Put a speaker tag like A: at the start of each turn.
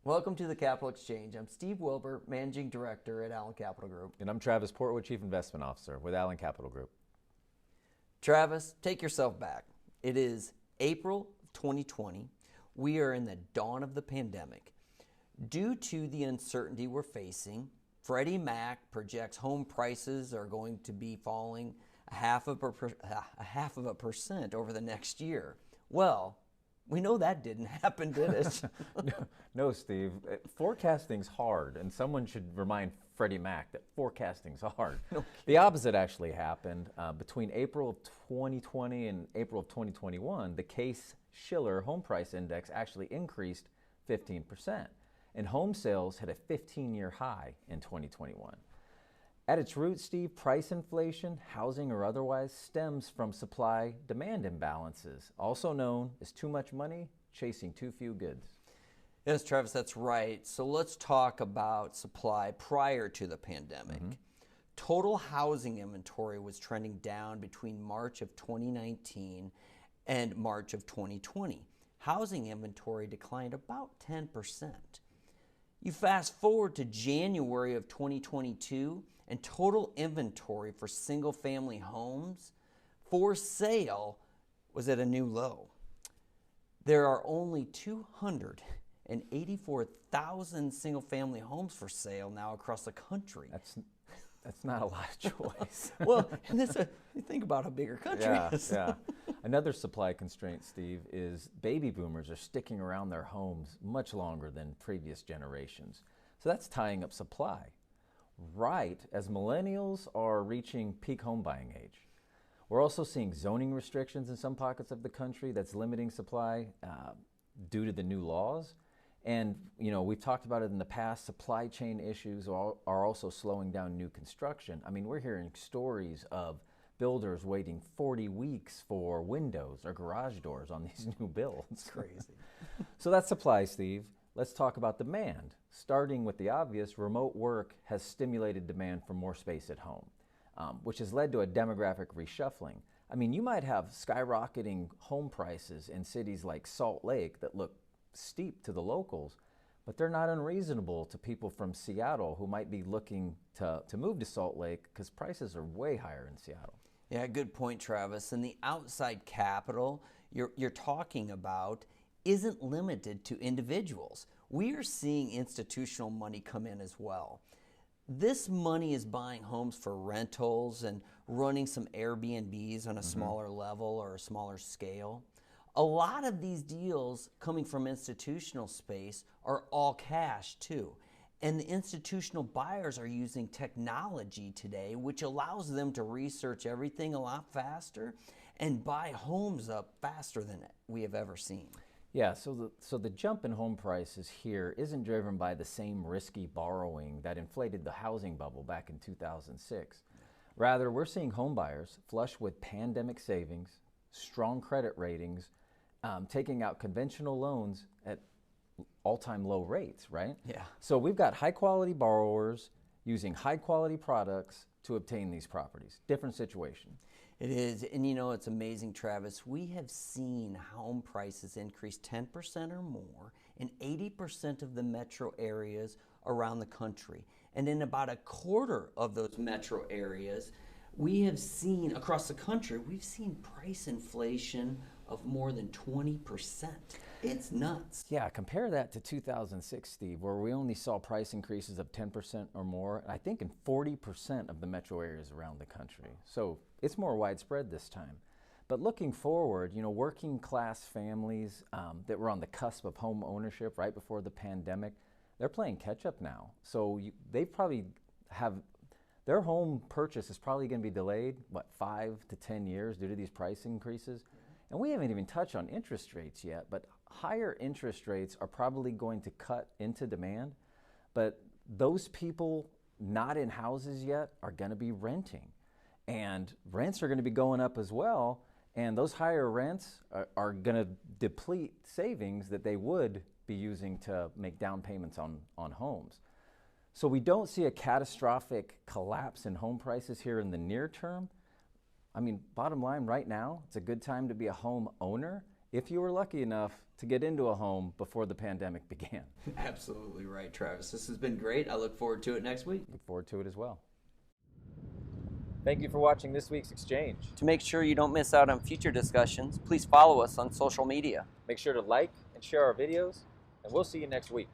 A: Welcome to the Capital Exchange. I'm Steve Wilbur, Managing Director at Allen Capital Group.
B: And I'm Travis Portwood, Chief Investment Officer with Allen Capital Group.
A: Travis, take yourself back. It is April of 2020. We are in the dawn of the pandemic. Due to the uncertainty we're facing, Freddie Mac projects home prices are going to be falling a half of a percent over the next year. Well, we know that didn't happen, did it?
B: No, Steve. Forecasting's hard, and someone should remind Freddie Mac that forecasting's hard. The opposite actually happened. Between April of 2020 and April of 2021, the Case-Shiller Home Price Index actually increased 15%, and home sales hit a 15-year high in 2021. At its root, Steve, price inflation, housing or otherwise, stems from supply-demand imbalances, also known as too much money chasing too few goods.
A: Yes, Travis, that's right. So let's talk about supply prior to the pandemic. Total housing inventory was trending down between March of 2019 and March of 2020. Housing inventory declined about 10%. You fast forward to January of 2022, and total inventory for single-family homes for sale was at a new low. There are only 284,000 single-family homes for sale now across the country.
B: That's not a lot of choice.
A: Well, and you think about how big our country is.
B: Yeah. Another supply constraint, Steve, is baby boomers are sticking around their homes much longer than previous generations. So that's tying up supply. Right as millennials are reaching peak home buying age. We're also seeing zoning restrictions in some pockets of the country that's limiting supply due to the new laws. And, we've talked about it in the past, supply chain issues are also slowing down new construction. I mean, we're hearing stories of builders waiting 40 weeks for windows or garage doors on these new builds.
A: It's crazy.
B: So that's supply, Steve. Let's talk about demand. Starting with the obvious, remote work has stimulated demand for more space at home, which has led to a demographic reshuffling. I mean, you might have skyrocketing home prices in cities like Salt Lake that look steep to the locals, but they're not unreasonable to people from Seattle who might be looking to move to Salt Lake because prices are way higher in Seattle.
A: Yeah, good point, Travis. And the outside capital you're talking about isn't limited to individuals. We are seeing institutional money come in as well. This money is buying homes for rentals and running some Airbnbs on a smaller level or a smaller scale. A lot of these deals coming from institutional space are all cash too. And the institutional buyers are using technology today, which allows them to research everything a lot faster and buy homes up faster than we have ever seen.
B: Yeah, so the jump in home prices here isn't driven by the same risky borrowing that inflated the housing bubble back in 2006. Rather, we're seeing home buyers flush with pandemic savings, strong credit ratings, taking out conventional loans at all-time low rates, right?
A: Yeah.
B: So we've got high-quality borrowers using high-quality products to obtain these properties. Different situation.
A: It is, and it's amazing, Travis. We have seen home prices increase 10% or more in 80% of the metro areas around the country. And in about a quarter of those metro areas, we have seen, across the country, we've seen price inflation of more than 20%. It's nuts.
B: Yeah, compare that to 2006, Steve, where we only saw price increases of 10% or more, I think in 40% of the metro areas around the country. So it's more widespread this time. But looking forward, working class families that were on the cusp of home ownership right before the pandemic, they're playing catch up now. So they probably have, their home purchase is probably going to be delayed, 5 to 10 years due to these price increases. And we haven't even touched on interest rates yet, but higher interest rates are probably going to cut into demand. But those people not in houses yet are going to be renting. And rents are going to be going up as well. And those higher rents are going to deplete savings that they would be using to make down payments on homes. So we don't see a catastrophic collapse in home prices here in the near term. I mean, bottom line, right now, it's a good time to be a home owner if you were lucky enough to get into a home before the pandemic began.
A: Absolutely right, Travis. This has been great. I look forward to it next week.
B: Look forward to it as well. Thank you for watching this week's Exchange.
A: To make sure you don't miss out on future discussions, please follow us on social media.
B: Make sure to like and share our videos, and we'll see you next week.